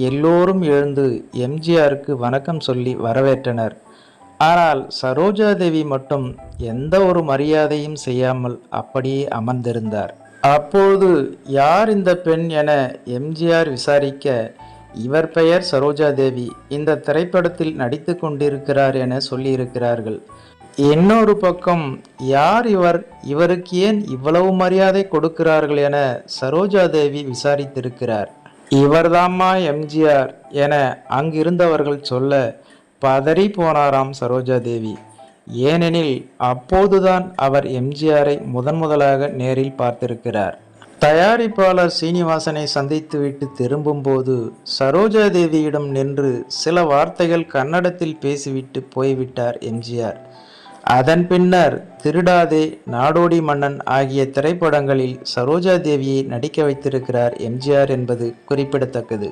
எல்லோரும் எழுந்து எம்ஜிஆருக்கு வணக்கம் சொல்லி வரவேற்றனர். ஆனால் சரோஜாதேவி மட்டும் எந்த ஒரு மரியாதையும் செய்யாமல் அப்படியே அமர்ந்திருந்தார். அப்போது யார் இந்த பெண் என எம்ஜிஆர் விசாரிக்க, இவர் பெயர் சரோஜாதேவி, இந்த திரைப்படத்தில் நடித்து கொண்டிருக்கிறார் என சொல்லியிருக்கிறார்கள். இன்னொரு பக்கம் யார் இவர், இவருக்கு ஏன் இவ்வளவு மரியாதை கொடுக்கிறார்கள் என சரோஜாதேவி விசாரித்திருக்கிறார். இவர்தாம்மா எம்ஜிஆர் என அங்கிருந்தவர்கள் சொல்ல பதறி போனாராம் சரோஜாதேவி. ஏனெனில் அப்போதுதான் அவர் எம்ஜிஆரை முதலாக நேரில் பார்த்திருக்கிறார். தயாரிப்பாளர் சீனிவாசனை சந்தித்துவிட்டு திரும்பும்போது சரோஜாதேவியிடம் நின்று சில வார்த்தைகள் கன்னடத்தில் பேசிவிட்டு போய்விட்டார் எம்ஜிஆர். அதன் பின்னர் திருடாதே, நாடோடி மன்னன் ஆகிய திரைப்படங்களில் சரோஜாதேவியை நடிக்க வைத்திருக்கிறார் எம்ஜிஆர் என்பது குறிப்பிடத்தக்கது.